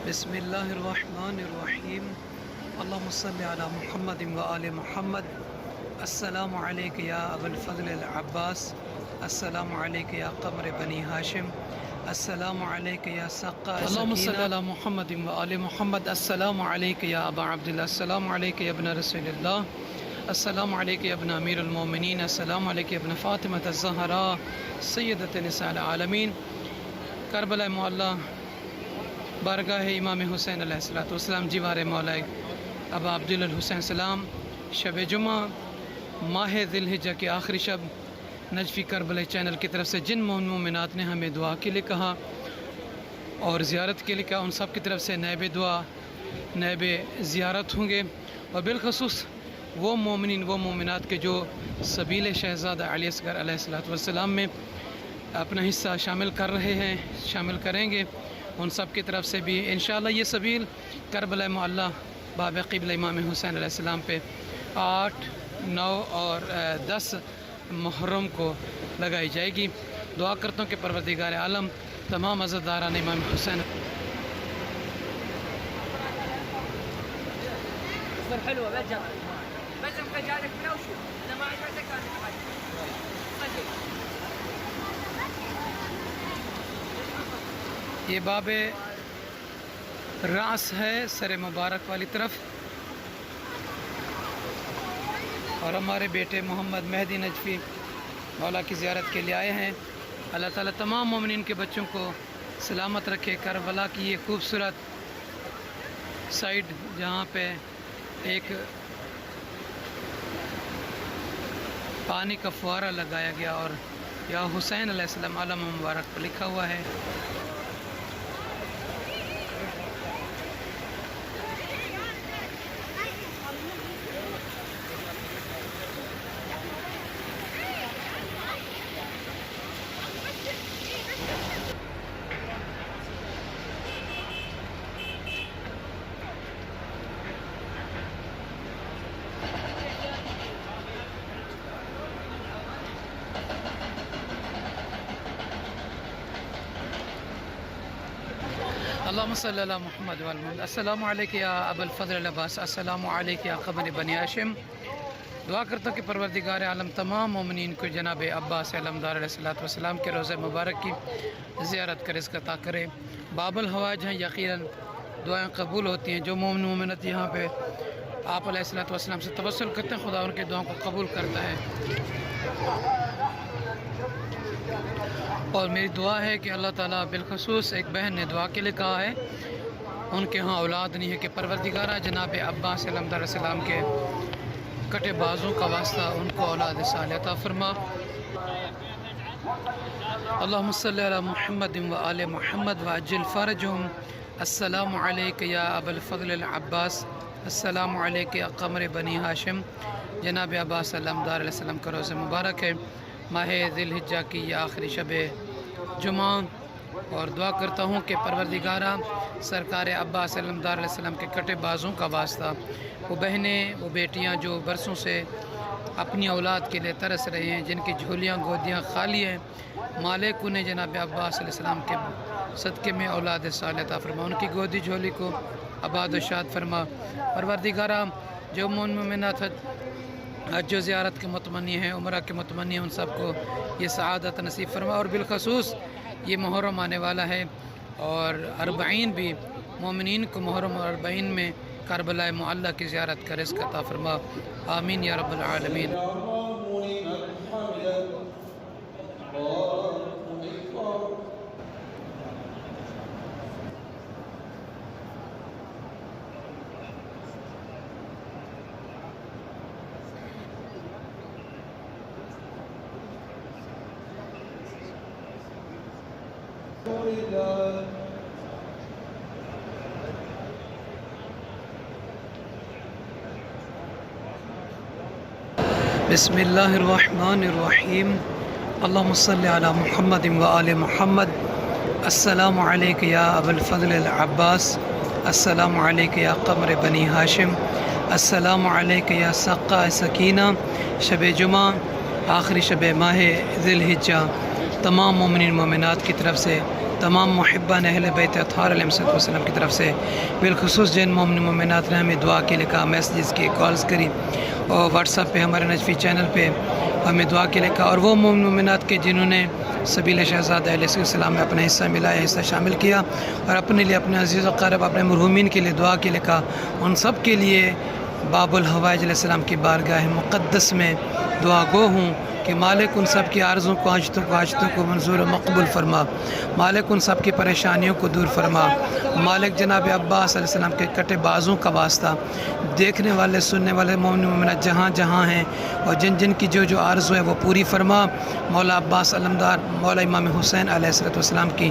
بسم اللہ الرحمن الرحیم اللہم صلی علی محمد و آل محمد۔ السلام علیک یا ابو الفضل العباس، السلام علیک یا قمر بنی ہاشم، السلام علیک یا سقا اللہم صلی علی محمد و آل محمد۔ السلام علیک یا ابا عبداللہ، السلام علیک یا ابن رسول اللہ، السلام علیک یا ابن امیر المومنین، السلام علیک یا ابن فاطمہ الزہراء سیدۃ نساء العالمین۔ کربلا معلیٰ بارگاہ امام حسین علیہ السلام، جیوار مولا ابا عبداللہ الحسین السلام، شب جمعہ ماہ ذی الحجہ کے آخری شب، نجفی کربلا چینل کی طرف سے جن مومنات نے ہمیں دعا کے لیے کہا اور زیارت کے لیے کہا، ان سب کی طرف سے نیب دعا نیب زیارت ہوں گے، اور بالخصوص وہ مومنین وہ مومنات کے جو سبیل شہزادہ علی اصغر علیہ السلام میں اپنا حصہ شامل کر رہے ہیں، شامل کریں گے، ان سب کی طرف سے بھی انشاءاللہ یہ سبیل کربلا معلیٰ باب قبلہ امام حسین علیہ السلام پہ 8، 9 اور 10 محرم کو لگائی جائے گی۔ دعا کرتا ہوں کہ پروردگار عالم تمام عزاداران امام حسین یہ باب راس ہے سر مبارک والی طرف، اور ہمارے بیٹے محمد مہدی نجفی مولا کی زیارت کے لیے آئے ہیں۔ اللہ تعالیٰ تمام مومنین کے بچوں کو سلامت رکھے۔ کربلا کی یہ خوبصورت سائڈ جہاں پہ ایک پانی کا فوارہ لگایا گیا اور یا حسین علیہ السلام علم مبارک پر لکھا ہوا ہے۔ اللہم صلی علی محمد و آل محمد۔ السلام علیک یا ابو الفضل العباس، السلام علیک یا قمر بنی ہاشم۔ دعا کرتا ہوں کہ پروردگار عالم تمام مومنین کو جناب عباس علمدار علیہ السلام کے روضہ مبارک کی زیارت کا رزق عطا کرے۔ باب الحوائج ہیں، یقیناً دعائیں قبول ہوتی ہیں۔ جو مومن مومنت یہاں پہ آپ علیہ السلام سے توسل کرتے ہیں، خدا ان کے دعاؤں کو قبول کرتا ہے۔ اور میری دعا ہے کہ اللہ تعالیٰ بالخصوص ایک بہن نے دعا کے لیے کہا ہے، ان کے ہاں اولاد نہیں ہے، کہ پروردگارہ جناب عباس علمدار علیہ السلام کے کٹے بازوں کا واسطہ ان کو اولاد صالح عطا فرما۔ اللہم صلی علی محمد و آل محمد وعجل فرجہم۔ السلام علیک یا ابا الفضل العباس، السلام علیک یا قمر بنی ہاشم۔ جناب عباس علمدار علیہ السلام کا روزہ مبارک ہے، ماہ ذی الحجہ کی یہ آخری شب جمعہ، اور دعا کرتا ہوں کہ پروردگارہ سرکار عباس علمدار علیہ السلام کے کٹے بازوں کا واسطہ وہ بہنیں وہ بیٹیاں جو برسوں سے اپنی اولاد کے لیے ترس رہے ہیں، جن کی جھولیاں گودیاں خالی ہیں، مالک انہیں جناب عباس علیہ السلام کے صدقے میں اولاد صالح عطا فرما، ان کی گودی جھولی کو آباد و شاد فرما۔ پروردگارہ جو مومنات حج و زیارت کے متمنی ہیں، عمرہ کے متمنی ہیں، ان سب کو یہ سعادت نصیب فرما، اور بالخصوص یہ محرم آنے والا ہے، اور 40 بھی مومنین کو محرم اور 40 میں کربلا معلیٰ کی زیارت کا رزق عطا فرما، آمین یا رب العالمین۔ بسم اللہ الرحمن الرحیم اللہم صلی علی محمد و آل محمد۔ السلام علیک یا ابو الفضل العباس، السلام علیک یا قمر بنی ہاشم، السلام علیک یا سقا سکینہ۔ شب جمعہ آخری شب ماہ ذی الحجہ تمام مومنین مومنات کی طرف سے تمام محبان اہل بیت اطہار علیہ السلام کی طرف سے، بالخصوص جن مومن مومنات نے ہمیں دعا کے لکھا، میسیجز کی، کالز کری، اور واٹس ایپ پہ ہمارے نجفی چینل پہ ہمیں دعا کے لکھا، اور وہ مومن مومنات کے جنہوں نے سبیل شہزاد علیہ السلام میں اپنا حصہ ملایا، حصہ شامل کیا، اور اپنے لیے، اپنے عزیز و قرب، اپنے مرحومین کے لیے دعا کے لکھا، ان سب کے لیے باب الحوائج علیہ السلام کی بارگاہ مقدس میں دعا گو ہوں کہ مالک ان سب کی عرضوں کو، حاجتوں کو منظور و مقبول فرما، مالک ان سب کی پریشانیوں کو دور فرما، مالک جناب عباس علیہ السلام کے کٹے بازوں کا واسطہ دیکھنے والے، سننے والے مومن مومنات جہاں جہاں ہیں، اور جن جن کی جو عرض ہے وہ پوری فرما۔ مولا عباس علمدار، مولا امام حسین علیہ السلام کی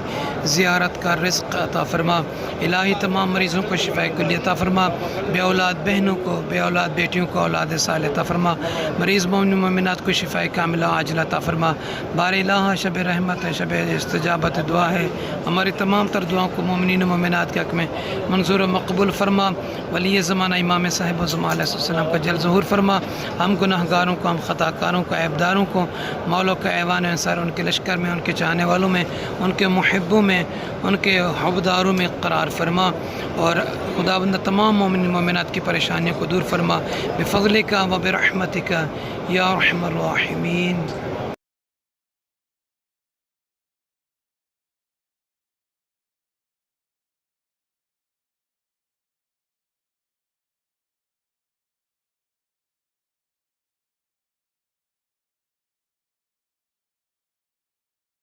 زیارت کا رزق عطا فرما۔ الہی تمام مریضوں کو شفاء کلی عطا فرما، بے اولاد بہنوں کو، بے اولاد بیٹیوں کو اولاد صالح عطا فرما، مریض مومن مومنات کو شفاء کاملہ عاجلہ عطا فرما۔ بار الہ شب رحمت ہے، شب استجابت دعا ہے، ہماری تمام تر دعاؤں کو مومنین و مومنات کے حق میں منظور و مقبول فرما۔ ولی زمانہ امام صاحب و زمان علیہ السلام کا جل ظہور فرما۔ ہم گناہ گاروں کو، ہم خطا کاروں کو، عیب داروں کو مولوں کا ایوان انصار ان کے لشکر میں، ان کے چاہنے والوں میں، ان کے محبوں میں، ان کے حبداروں میں قرار فرما، اور خداوند تمام مومن مومنات کی پریشانیوں کو دور فرما، بفضلک و برحمتک یا ارحم الراحمین۔